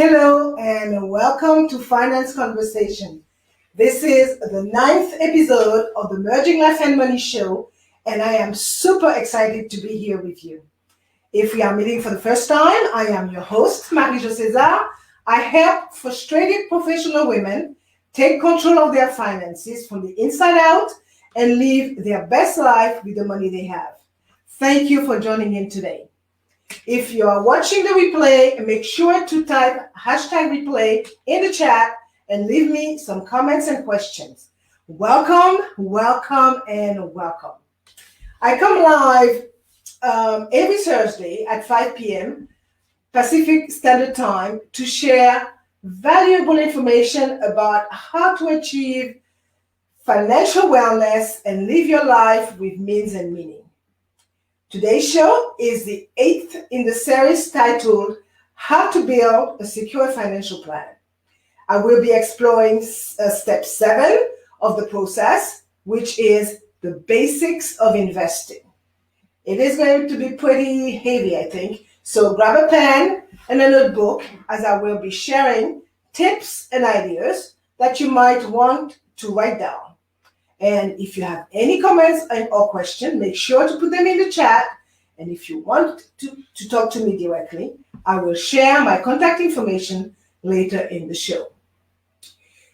Hello and welcome to Finance Conversation. This is the 9th episode of the Merging Life and Money show, and I am super excited to be here with you. If we are meeting for the first time, I am your host, Marie-Jo César. I help frustrated professional women take control of their finances from the inside out and live their best life with the money they have. Thank you for joining in today. If you are watching the replay, make sure to type #replay in the chat and leave me some comments and questions. Welcome, and welcome. I come live every Thursday at 5 p.m. Pacific Standard Time to share valuable information about how to achieve financial wellness and live your life with means and meaning. Today's show is the 8th in the series titled How to Build a Secure Financial Plan. I will be exploring step 7 of the process, which is the basics of investing. It is going to be pretty heavy, I think, so grab a pen and a notebook as I will be sharing tips and ideas that you might want to write down. And if you have any comments or questions, make sure to put them in the chat. And if you want to talk to me directly, I will share my contact information later in the show.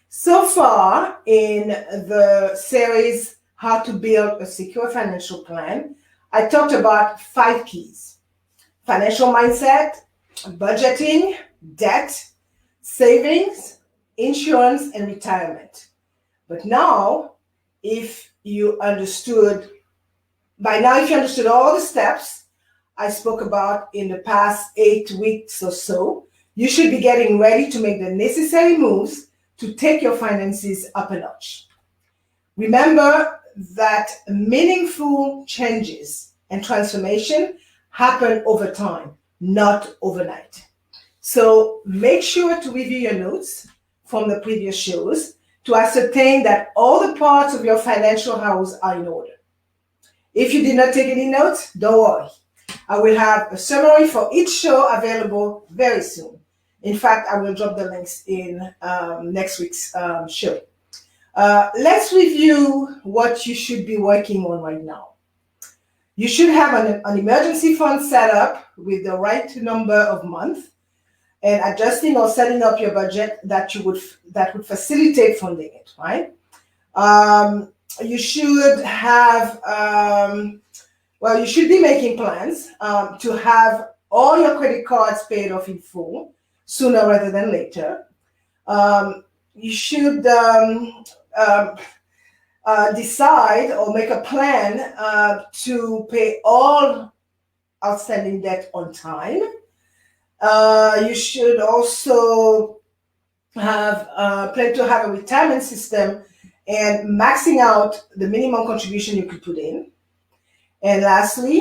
So far in the series, How to Build a Secure Financial Plan, I talked about 5 keys: financial mindset, budgeting, debt, savings, insurance, and retirement. But now, if you understood all the steps I spoke about in the past 8 weeks or so, you should be getting ready to make the necessary moves to take your finances up a notch. Remember that meaningful changes and transformation happen over time, not overnight. So make sure to review your notes from the previous shows to ascertain that all the parts of your financial house are in order. If you did not take any notes, don't worry. I will have a summary for each show available very soon. In fact, I will drop the links in next week's show. Let's review what you should be working on right now. You should have an emergency fund set up with the right number of months and adjusting or setting up your budget that would facilitate funding it, right? You should have, you should be making plans to have all your credit cards paid off in full sooner rather than later. You should decide or make a plan to pay all outstanding debt on time. You should also have plan to have a retirement system and maxing out the minimum contribution you could put in. And lastly,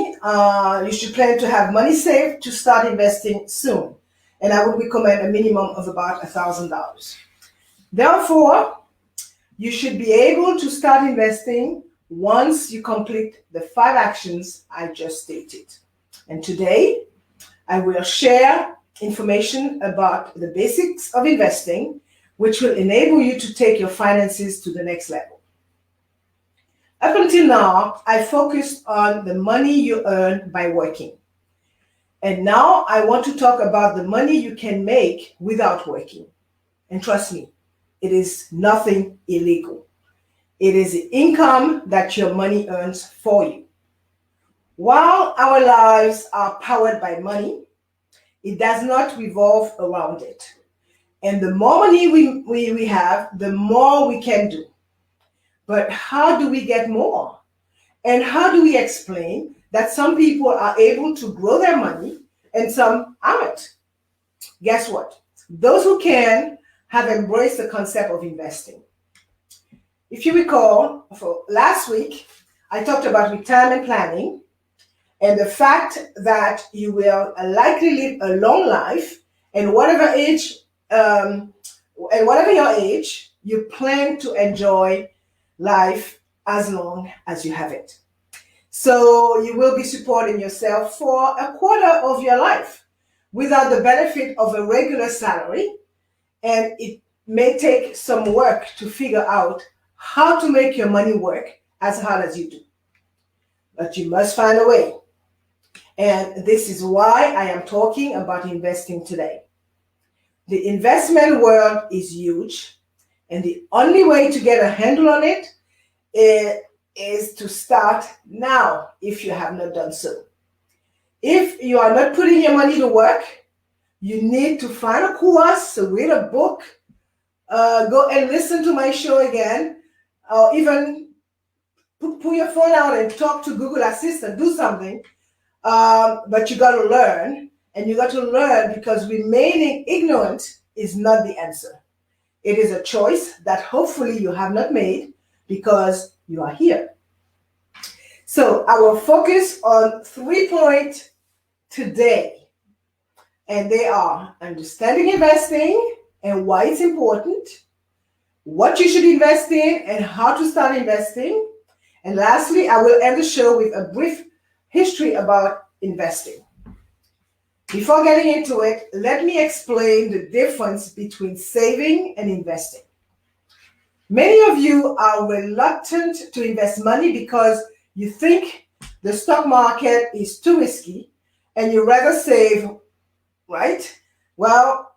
you should plan to have money saved to start investing soon. And I would recommend a minimum of about $1,000. Therefore, you should be able to start investing once you complete the 5 actions I just stated. And today, I will share information about the basics of investing, which will enable you to take your finances to the next level. Up until now, I focused on the money you earn by working. And now I want to talk about the money you can make without working. And trust me, it is nothing illegal. It is the income that your money earns for you. While our lives are powered by money, it does not revolve around it. And the more money we have, the more we can do. But how do we get more? And how do we explain that some people are able to grow their money and some aren't? Guess what? Those who can have embraced the concept of investing. If you recall, for last week, I talked about retirement planning and the fact that you will likely live a long life, and whatever your age, you plan to enjoy life as long as you have it. So you will be supporting yourself for a quarter of your life, without the benefit of a regular salary, and it may take some work to figure out how to make your money work as hard as you do. But you must find a way. And this is why I am talking about investing today. The investment world is huge, and the only way to get a handle on it is to start now if you have not done so. If you are not putting your money to work, you need to find a course, read a book, go and listen to my show again, or even pull your phone out and talk to Google Assistant, do something. But you got to learn, and you got to learn because remaining ignorant is not the answer. It is a choice that hopefully you have not made because you are here. So I will focus on 3 points today, and they are understanding investing and why it's important, what you should invest in and how to start investing, and lastly, I will end the show with a brief history about investing. Before getting into it, let me explain the difference between saving and investing. Many of you are reluctant to invest money because you think the stock market is too risky and you rather save, right? Well,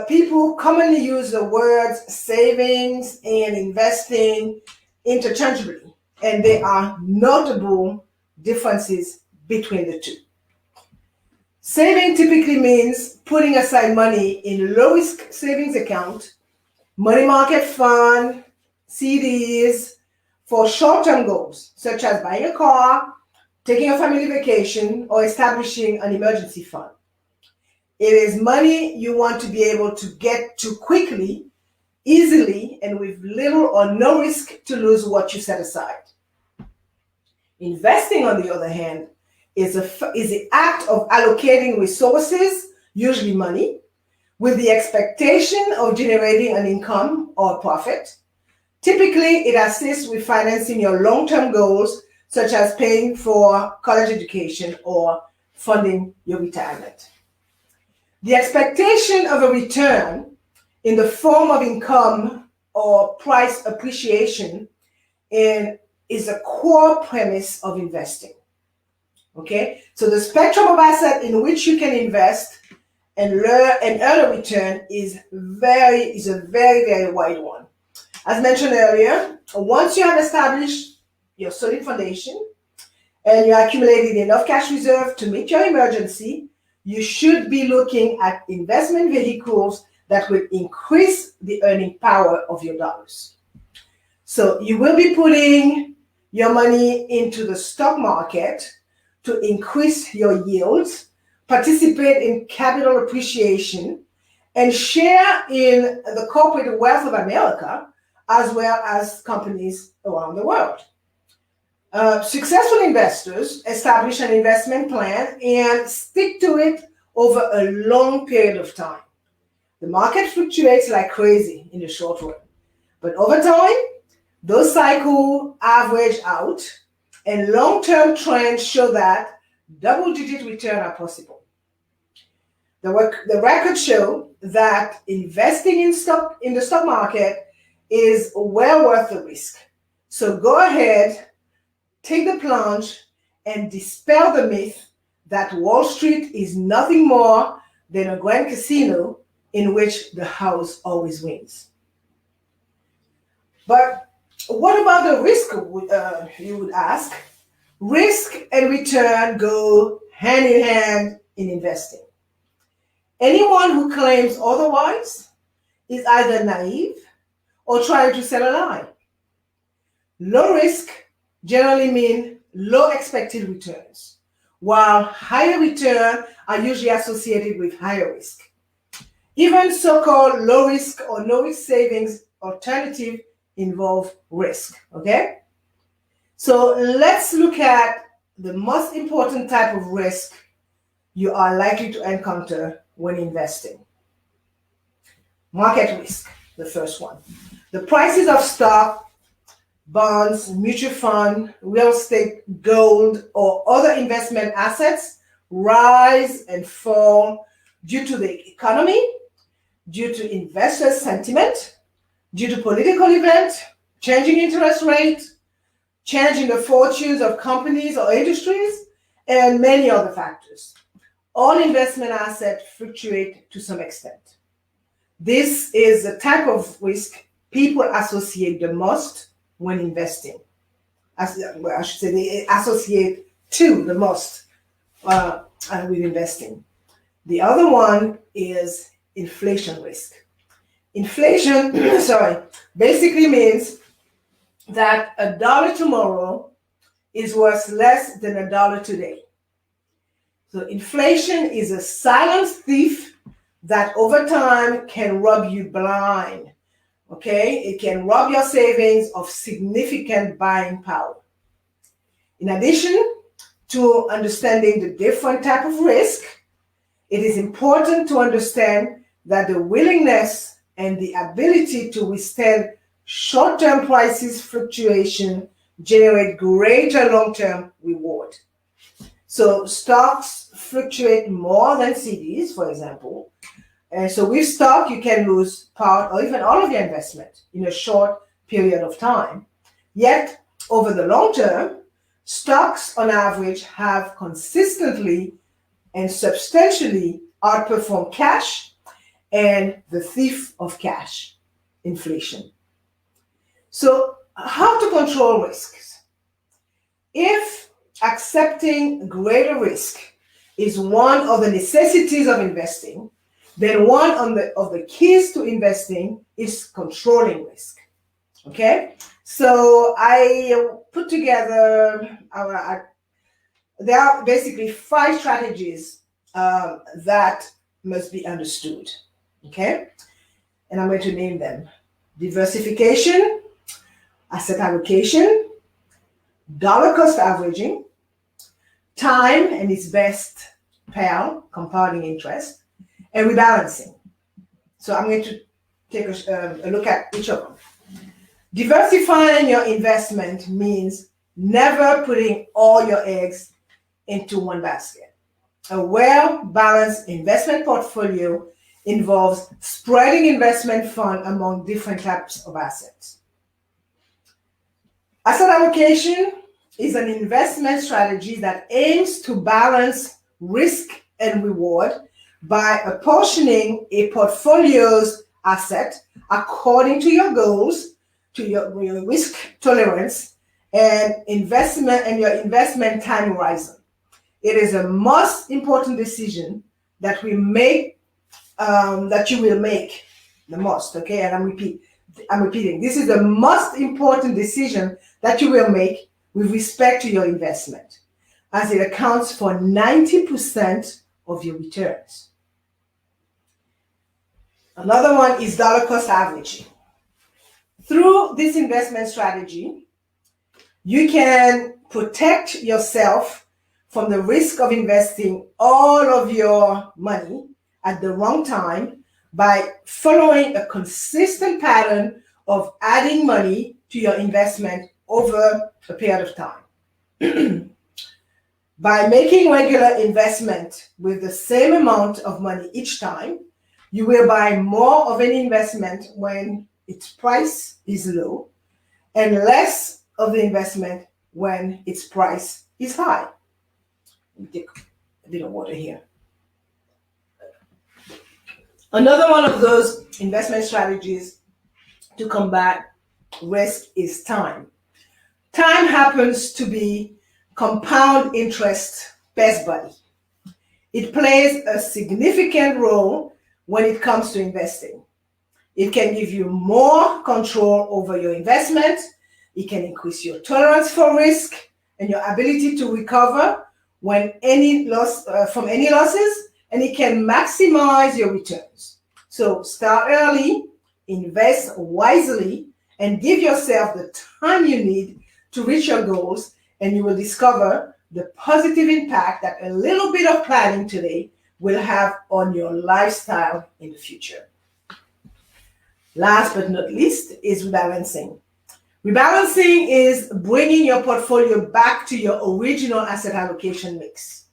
people commonly use the words savings and investing interchangeably, and there are notable differences between the two. Saving typically means putting aside money in low-risk savings account, money market fund, CDs, for short-term goals, such as buying a car, taking a family vacation, or establishing an emergency fund. It is money you want to be able to get to quickly, easily, and with little or no risk to lose what you set aside. Investing, on the other hand, is the act of allocating resources, usually money, with the expectation of generating an income or profit. Typically, it assists with financing your long-term goals, such as paying for college education or funding your retirement. The expectation of a return in the form of income or price appreciation is a core premise of investing. Okay, so the spectrum of assets in which you can invest and earn a return is a very, very wide one. As mentioned earlier, once you have established your solid foundation and you accumulated enough cash reserve to meet your emergency, you should be looking at investment vehicles that will increase the earning power of your dollars. So you will be putting your money into the stock market to increase your yields, participate in capital appreciation, and share in the corporate wealth of America, as well as companies around the world. Successful investors establish an investment plan and stick to it over a long period of time. The market fluctuates like crazy in the short run, but over time, those cycles average out, and long-term trends show that double-digit returns are possible. The records show that investing in the stock market is well worth the risk. So go ahead, take the plunge, and dispel the myth that Wall Street is nothing more than a grand casino in which the house always wins. But what about the risk, you would ask? Risk and return go hand in hand in investing. Anyone who claims otherwise is either naive or trying to sell a lie. Low risk generally mean low expected returns, while higher returns are usually associated with higher risk. Even so-called low risk or no risk savings alternative involve risk, okay? So let's look at the most important type of risk you are likely to encounter when investing. Market risk, the first one. The prices of stock, bonds, mutual fund, real estate, gold, or other investment assets rise and fall due to the economy, due to investor sentiment, due to political events, changing interest rates, changing the fortunes of companies or industries, and many other factors. All investment assets fluctuate to some extent. This is the type of risk people associate the most when investing. Well, I should say they associate to the most with investing. The other one is inflation risk. Inflation, sorry, basically means that a dollar tomorrow is worth less than a dollar today. So inflation is a silent thief that over time can rob you blind. Okay, it can rob your savings of significant buying power. In addition to understanding the different type of risk, it is important to understand that the willingness and the ability to withstand short-term prices fluctuation generate greater long-term reward. So stocks fluctuate more than CDs, for example. And so with stock, you can lose part or even all of your investment in a short period of time. Yet, over the long term, stocks on average have consistently and substantially outperformed cash and the thief of cash, inflation. So, how to control risks? If accepting greater risk is one of the necessities of investing, then one of the keys to investing is controlling risk. Okay, so I put together there are basically 5 strategies that must be understood. Okay, and I'm going to name them: diversification, asset allocation, dollar cost averaging, time and its best payout, compounding interest, and rebalancing. So I'm going to take a look at each of them. Diversifying your investment means never putting all your eggs into one basket. A well-balanced investment portfolio involves spreading investment funds among different types of assets. Asset allocation is an investment strategy that aims to balance risk and reward by apportioning a portfolio's asset according to your goals, to your risk tolerance, and your investment time horizon. It is a most important decision that we make, that you will make the most. Okay, and I'm repeating. This is the most important decision that you will make with respect to your investment, as it accounts for 90% of your returns. Another one is dollar cost averaging. Through this investment strategy, you can protect yourself from the risk of investing all of your money at the wrong time by following a consistent pattern of adding money to your investment over a period of time. By making regular investment with the same amount of money each time, you will buy more of an investment when its price is low and less of the investment when its price is high. Let me take a bit of water here. Another one of those investment strategies to combat risk is time. Time happens to be compound interest best buddy. It plays a significant role when it comes to investing. It can give you more control over your investment. It can increase your tolerance for risk and your ability to recover from any losses, and it can maximize your returns. So start early, invest wisely, and give yourself the time you need to reach your goals, and you will discover the positive impact that a little bit of planning today will have on your lifestyle in the future. Last but not least is rebalancing. Rebalancing is bringing your portfolio back to your original asset allocation mix.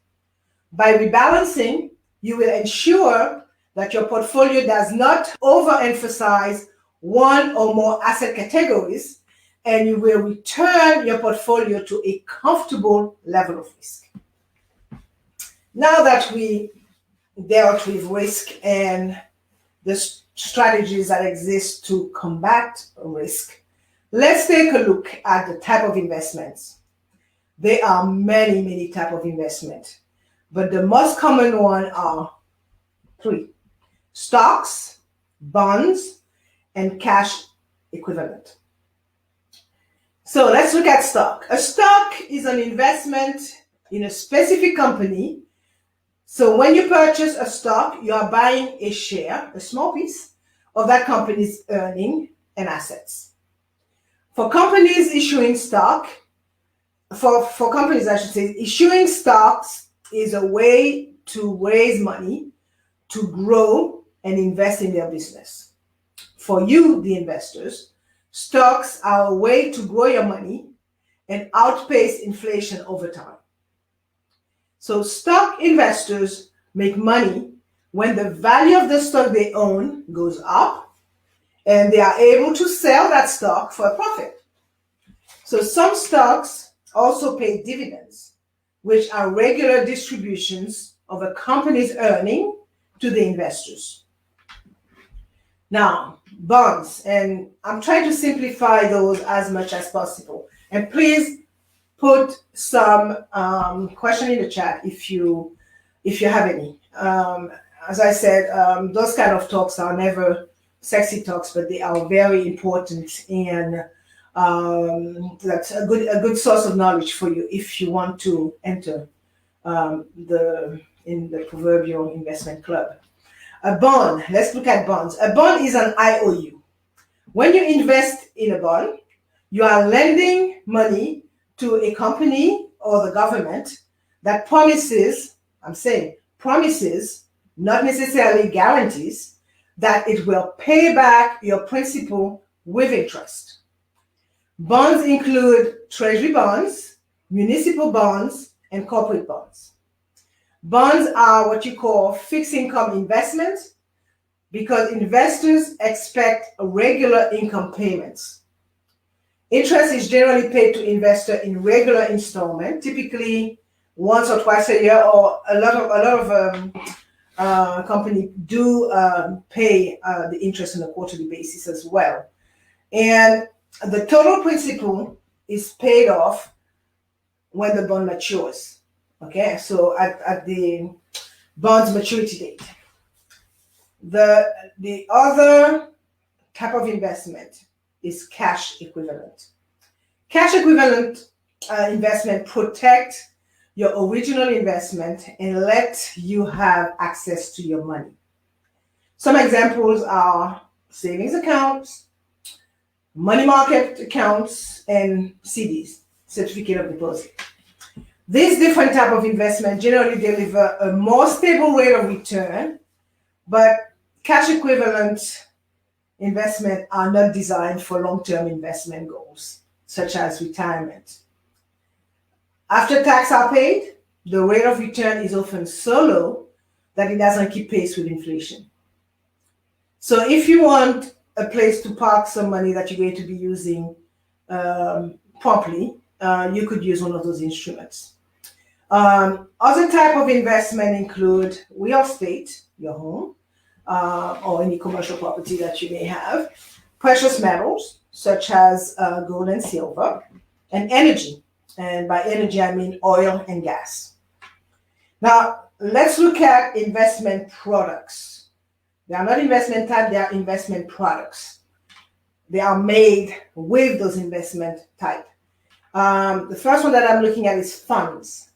By rebalancing, You will ensure that your portfolio does not overemphasize one or more asset categories, and you will return your portfolio to a comfortable level of risk. Now that we dealt with risk and the strategies that exist to combat risk, let's take a look at the type of investments. There are many types of investment, but the most common one are three: stocks, bonds, and cash equivalent. So let's look at stock. A stock is an investment in a specific company. So when you purchase a stock, you are buying a share, a small piece of that company's earning and assets. For companies issuing stock, for companies, I should say, issuing stocks is a way to raise money to grow and invest in their business. For you, the investors, stocks are a way to grow your money and outpace inflation over time. So stock investors make money when the value of the stock they own goes up and they are able to sell that stock for a profit. So some stocks also pay dividends, which are regular distributions of a company's earning to the investors. Now, bonds, and I'm trying to simplify those as much as possible. And please put some question in the chat if you have any. As I said, those kind of talks are never sexy talks, but they are very important, and that's a good source of knowledge for you if you want to enter in the proverbial investment club. A bond. Let's look at bonds. A bond is an IOU. When you invest in a bond, you are lending money to a company or the government that promises, not necessarily guarantees, that it will pay back your principal with interest. Bonds include treasury bonds, municipal bonds, and corporate bonds. Bonds are what you call fixed income investments because investors expect regular income payments. Interest is generally paid to investor in regular installment, typically once or twice a year, or a lot of companies do pay the interest on a quarterly basis as well. And the total principal is paid off when the bond matures. Okay, so at the bond's maturity date. The other type of investment is cash equivalent. Cash equivalent investment protect your original investment and let you have access to your money. Some examples are savings accounts, money market accounts, and CDs, certificate of deposit. These different type of investment generally deliver a more stable rate of return, but cash equivalent investment are not designed for long-term investment goals, such as retirement. After tax are paid, the rate of return is often so low that it doesn't keep pace with inflation. So if you want a place to park some money that you're going to be using properly, you could use one of those instruments. Other type of investment include real estate, your home, or any commercial property that you may have, precious metals such as gold and silver, and energy. And by energy, I mean oil and gas. Now, let's look at investment products. They are not investment type, they are investment products. They are made with those investment type. The first one that I'm looking at is funds.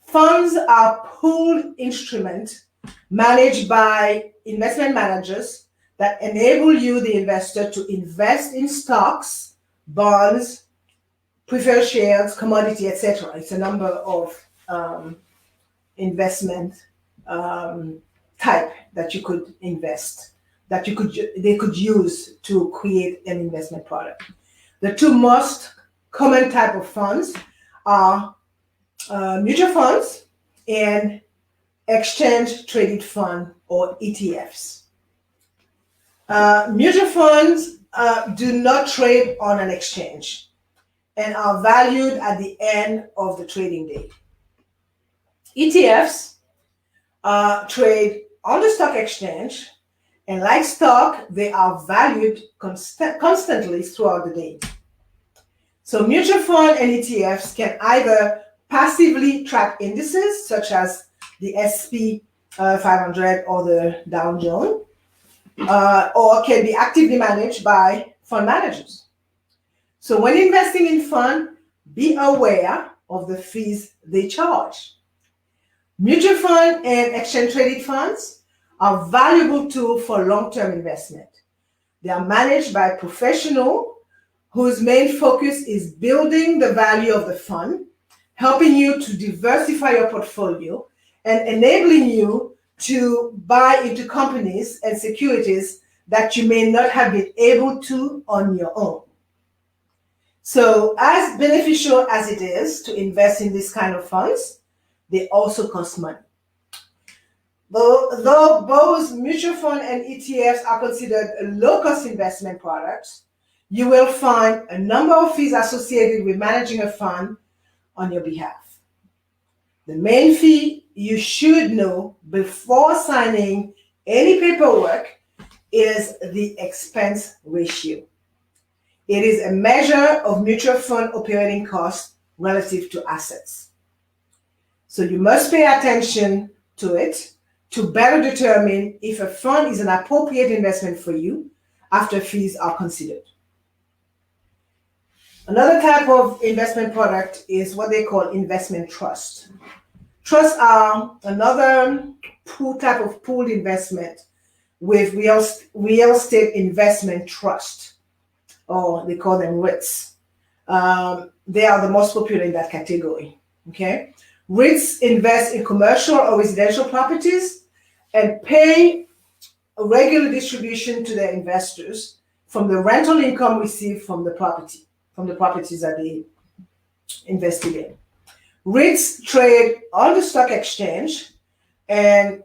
Funds are pooled instruments managed by investment managers that enable you, the investor, to invest in stocks, bonds, preferred shares, commodity, etc. It's a number of investment type that you could invest, that they could use to create an investment product. The two most common type of funds are mutual funds and exchange traded fund or ETFs. Mutual funds do not trade on an exchange and are valued at the end of the trading day. ETFs trade on the stock exchange, and like stock, they are valued constantly throughout the day. So mutual fund and ETFs can either passively track indices such as the SP 500 or the Dow Jones, or can be actively managed by fund managers. So when investing in fund, be aware of the fees they charge. Mutual fund and exchange traded funds are valuable tools for long-term investment. They are managed by a professional whose main focus is building the value of the fund, helping you to diversify your portfolio, and enabling you to buy into companies and securities that you may not have been able to on your own. So as beneficial as it is to invest in this kind of funds, they also cost money. Though both mutual fund and ETFs are considered low-cost investment products, you will find a number of fees associated with managing a fund on your behalf. The main fee you should know before signing any paperwork is the expense ratio. It is a measure of mutual fund operating costs relative to assets. So you must pay attention to it to better determine if a fund is an appropriate investment for you after fees are considered. Another type of investment product is what they call investment trust. Trusts are another type of pooled investment with real estate investment trust, or they call them REITs. They are the most popular in that category. Okay, REITs invest in commercial or residential properties and pay a regular distribution to their investors from the rental income received from the properties that they invested in. REITs trade on the stock exchange and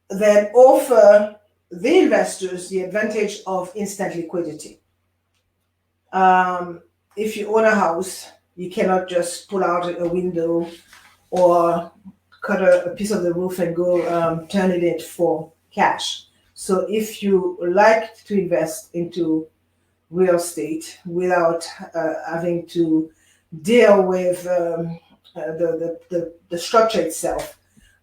then offer the investors the advantage of instant liquidity. If you own a house, you cannot just pull out a window or cut a piece of the roof and go turn it in for cash. So if you like to invest into real estate without having to deal with the structure itself,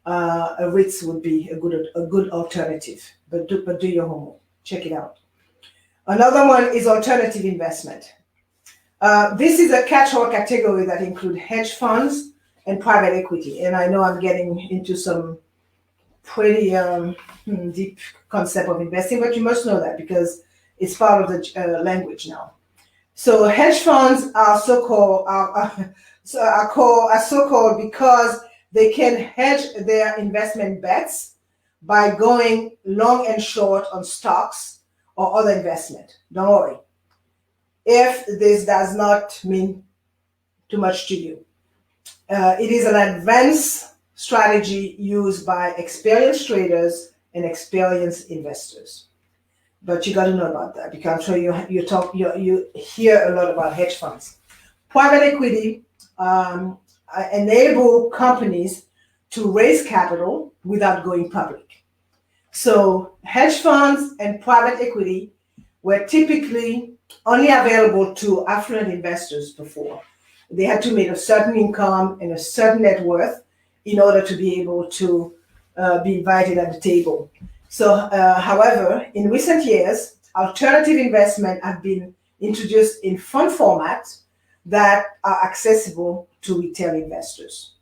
a REITs would be a good alternative. But do your homework. Check it out. Another one is alternative investment. This is a catch-all category that includes hedge funds and private equity. And I know I'm getting into some pretty deep concept of investing, but you must know that because it's part of the language now. So hedge funds are so-called because they can hedge their investment bets by going long and short on stocks or other investment. Don't worry if this does not mean too much to you. It is an advanced strategy used by experienced traders and experienced investors. But you got to know about that because I'm sure you hear a lot about hedge funds. Private equity enable companies to raise capital without going public. So hedge funds and private equity were typically only available to affluent investors before. They had to make a certain income and a certain net worth in order to be able to be invited at the table. So, however, in recent years, alternative investment have been introduced in fund formats that are accessible to retail investors.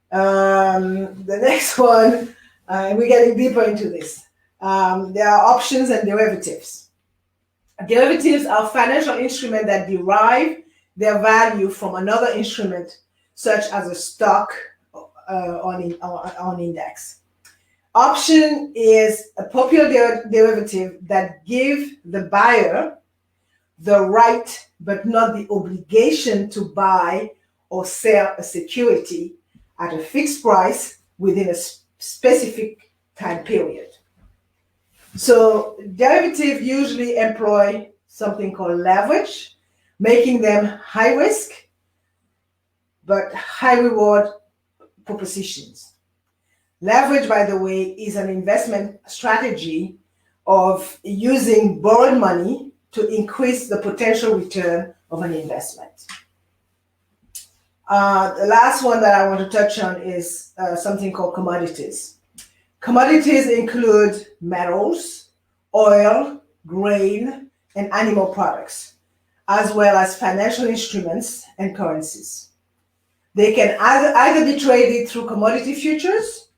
The next one, we're getting deeper into this. There are options and derivatives. Derivatives are financial instruments that derive their value from another instrument, such as a stock on index. Option is a popular derivative that gives the buyer the right but not the obligation to buy or sell a security at a fixed price within a specific time period. So derivatives usually employ something called leverage, making them high risk but high reward propositions. Leverage, by the way, is an investment strategy of using borrowed money to increase the potential return of an investment. The last one that I want to touch on is something called commodities. Commodities include metals, oil, grain, and animal products, as well as financial instruments and currencies. They can either be traded through commodity futures,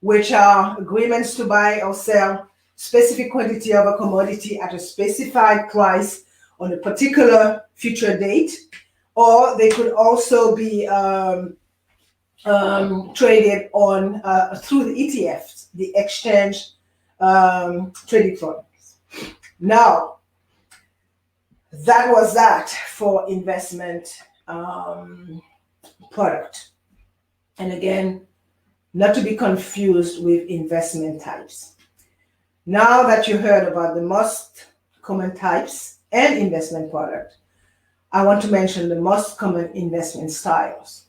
which are agreements to buy or sell specific quantity of a commodity at a specified price on a particular future date, or they could also be traded on through the ETFs, the exchange traded funds. Now, that was that for investment product. And again, not to be confused with investment types. Now that you heard about the most common types and investment product, I want to mention the most common investment styles.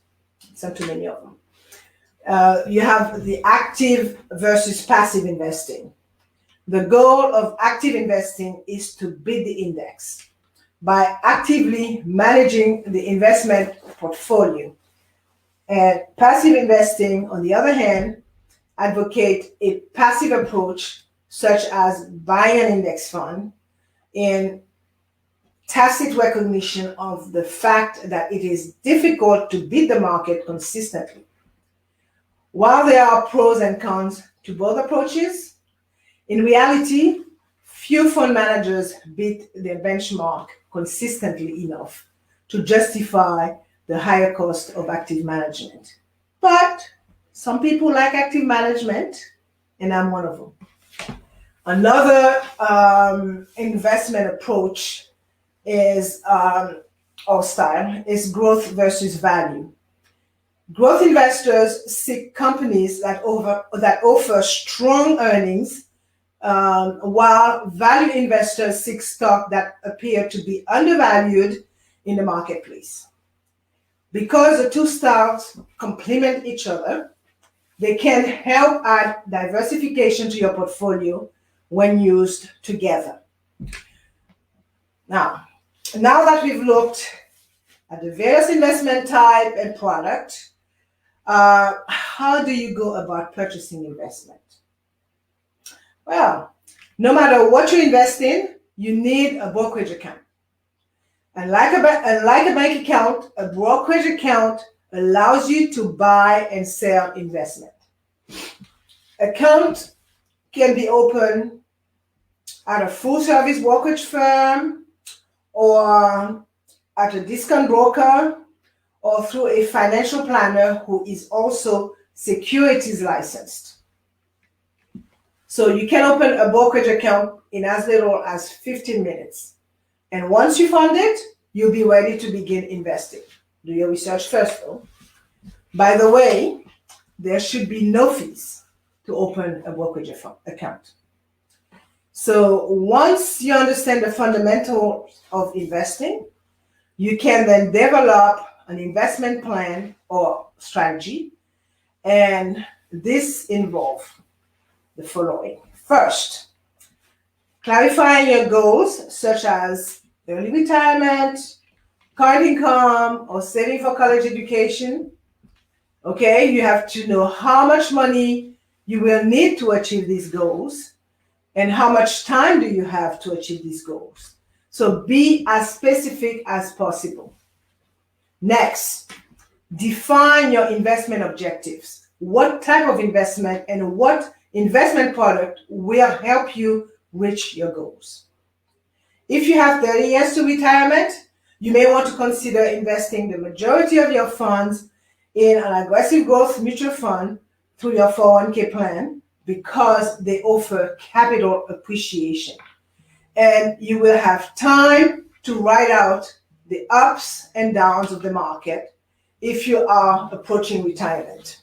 It's not too many of them. You have the active versus passive investing. The goal of active investing is to beat the index by actively managing the investment portfolio. And passive investing, on the other hand, advocate a passive approach such as buying an index fund in tacit recognition of the fact that it is difficult to beat the market consistently. While there are pros and cons to both approaches, in reality, few fund managers beat their benchmark consistently enough to justify the higher cost of active management. But some people like active management, and I'm one of them. Another investment approach is or style is growth versus value. Growth investors seek companies that offer strong earnings, while value investors seek stock that appear to be undervalued in the marketplace. Because the two styles complement each other, they can help add diversification to your portfolio when used together. Now that we've looked at the various investment type and product, how do you go about purchasing investment? Well, no matter what you invest in, you need a brokerage account. And like a bank account, a brokerage account allows you to buy and sell investment. Account can be opened at a full-service brokerage firm, or at a discount broker, or through a financial planner who is also securities licensed. So you can open a brokerage account in as little as 15 minutes. And once you fund it, you'll be ready to begin investing. Do your research first, though. By the way, there should be no fees to open a brokerage account. So once you understand the fundamentals of investing, you can then develop an investment plan or strategy. And this involves the following. First, clarifying your goals, such as early retirement, current income, or saving for college education. Okay, you have to know how much money you will need to achieve these goals and how much time do you have to achieve these goals. So be as specific as possible. Next, define your investment objectives. What type of investment and what investment product will help you reach your goals. If you have 30 years to retirement, you may want to consider investing the majority of your funds in an aggressive growth mutual fund through your 401k plan because they offer capital appreciation. And you will have time to ride out the ups and downs of the market if you are approaching retirement.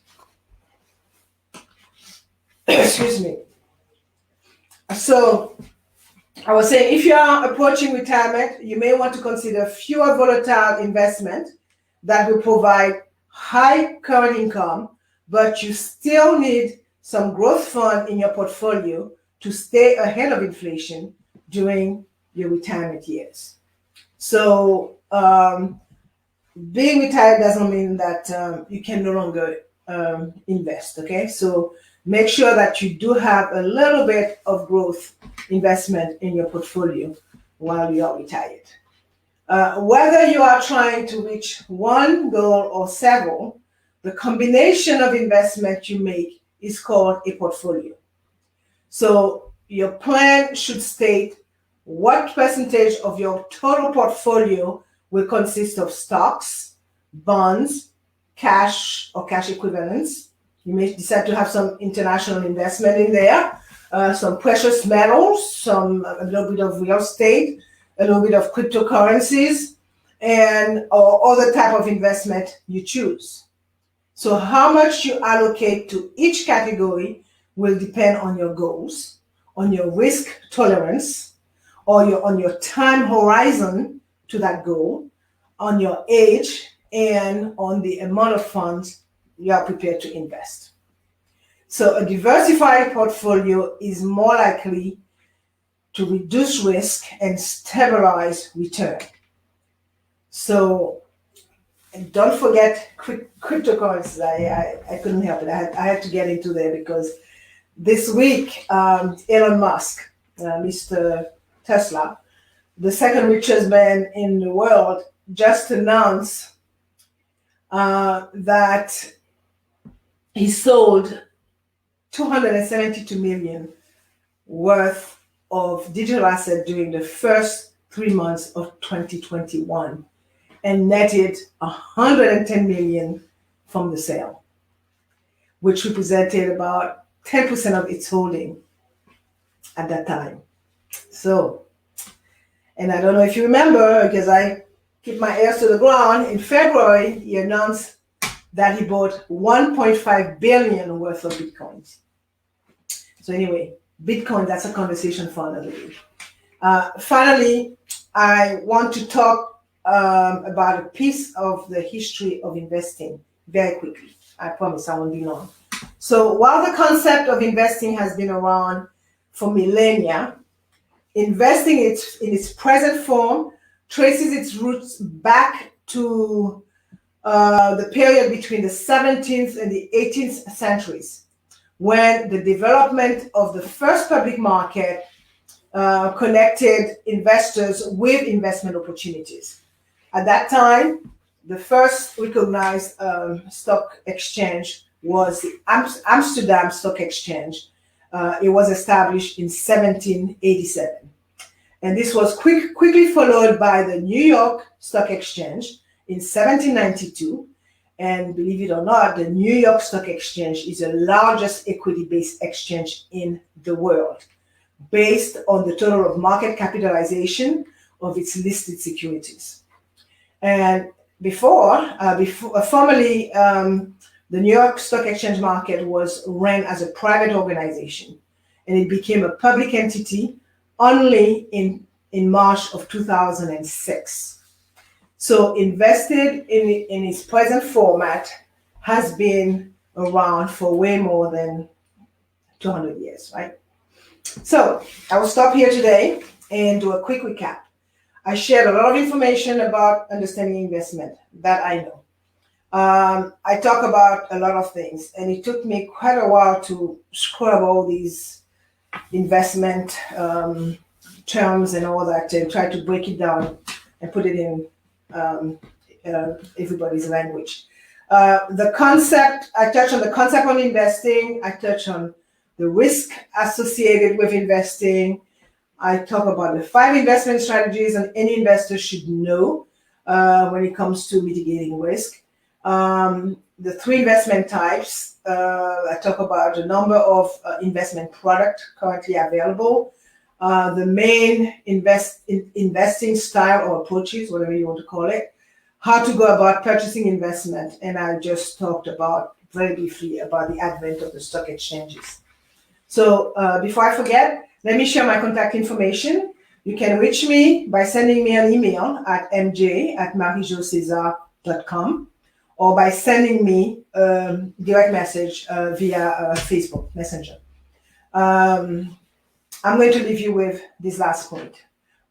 Excuse me. So I was saying, if you are approaching retirement, you may want to consider fewer volatile investment that will provide high current income, but you still need some growth fund in your portfolio to stay ahead of inflation during your retirement years. So being retired doesn't mean that you can no longer invest. Okay, so make sure that you do have a little bit of growth investment in your portfolio while you are retired. Whether you are trying to reach one goal or several, the combination of investment you make is called a portfolio. So your plan should state what percentage of your total portfolio will consist of stocks, bonds, cash or cash equivalents. You may decide to have some international investment in there, some precious metals, a little bit of real estate, a little bit of cryptocurrencies, and or other type of investment you choose. So how much you allocate to each category will depend on your goals, on your risk tolerance, or on your time horizon to that goal, on your age, and on the amount of funds you are prepared to invest. So a diversified portfolio is more likely to reduce risk and stabilize return. So don't forget cryptocurrencies. I couldn't help it. I had to get into there because this week, Elon Musk, Mr. Tesla, the second richest man in the world, just announced that he sold 272 million worth of digital assets during the first 3 months of 2021 and netted 110 million from the sale, which represented about 10% of its holding at that time. So, and I don't know if you remember, because I keep my ears to the ground, in February, he announced that he bought 1.5 billion worth of Bitcoins. So anyway, Bitcoin, that's a conversation for another day. Finally, I want to talk about a piece of the history of investing very quickly. I promise I won't be long. So while the concept of investing has been around for millennia, investing in its present form traces its roots back to the period between the 17th and the 18th centuries, when the development of the first public market connected investors with investment opportunities. At that time, the first recognized stock exchange was the Amsterdam Stock Exchange. It was established in 1787. And this was quickly followed by the New York Stock Exchange in 1792. And believe it or not, the New York Stock Exchange is the largest equity-based exchange in the world, based on the total of market capitalization of its listed securities. And formerly, the New York Stock Exchange market was ran as a private organization, and it became a public entity only in March of 2006. So invested in its present format has been around for way more than 200 years, right? So I will stop here today and do a quick recap. I shared a lot of information about understanding investment that I know. I talk about a lot of things, and it took me quite a while to scrub all these investment terms and all that and try to break it down and put it in everybody's language. The concept, I touch on the concept of investing. I touch on the risk associated with investing. I talk about the 5 investment strategies that any investor should know when it comes to mitigating risk. The 3 investment types. I talk about the number of investment products currently available, the main investing style or approaches, whatever you want to call it, how to go about purchasing investment, and I just talked about very briefly about the advent of the stock exchanges. So before I forget, let me share my contact information. You can reach me by sending me an email at mj@mariejocesar.com or by sending me a direct message via Facebook Messenger. I'm going to leave you with this last point.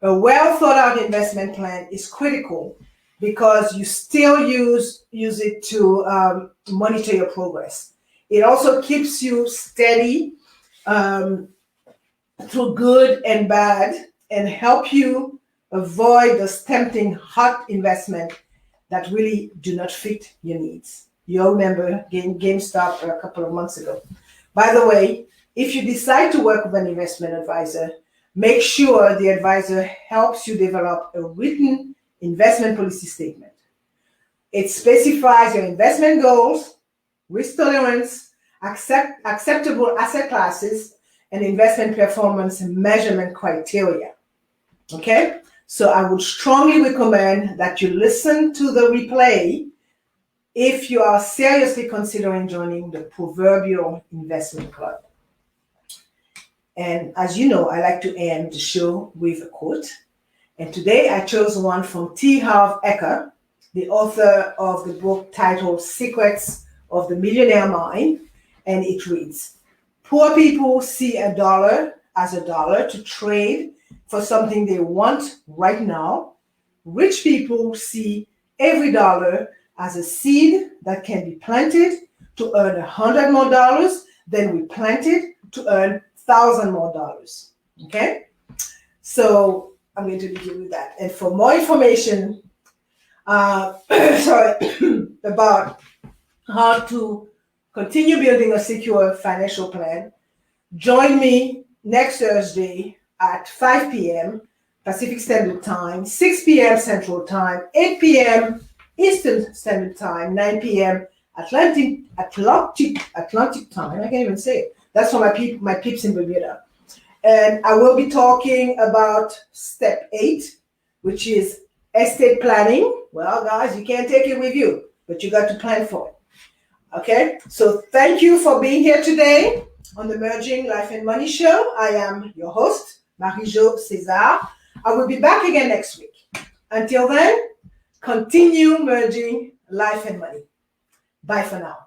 A well thought out investment plan is critical because you still use it to monitor your progress. It also keeps you steady through good and bad and help you avoid those tempting hot investment that really do not fit your needs. You all remember GameStop a couple of months ago. By the way, if you decide to work with an investment advisor, make sure the advisor helps you develop a written investment policy statement. It specifies your investment goals, risk tolerance, acceptable asset classes, and investment performance measurement criteria. Okay? So I would strongly recommend that you listen to the replay if you are seriously considering joining the proverbial investment club. And as you know, I like to end the show with a quote. And today I chose one from T. Harv Eker, the author of the book titled Secrets of the Millionaire Mind. And it reads, "Poor people see a dollar as a dollar to trade for something they want right now. Rich people see every dollar as a seed that can be planted to earn $100 more, then replanted to earn $1,000 more." Okay? So I'm going to leave you with that. And for more information about how to continue building a secure financial plan, join me next Thursday at 5 p.m. Pacific Standard Time, 6 p.m. Central Time, 8 p.m. Eastern Standard Time, 9 p.m. Atlantic Time. I can't even say it. That's for my peeps in Bermuda. And I will be talking about step 8, which is estate planning. Well, guys, you can't take it with you, but you got to plan for it. Okay? So thank you for being here today on the Merging Life and Money Show. I am your host, Marie-Jo Cesar. I will be back again next week. Until then, continue merging life and money. Bye for now.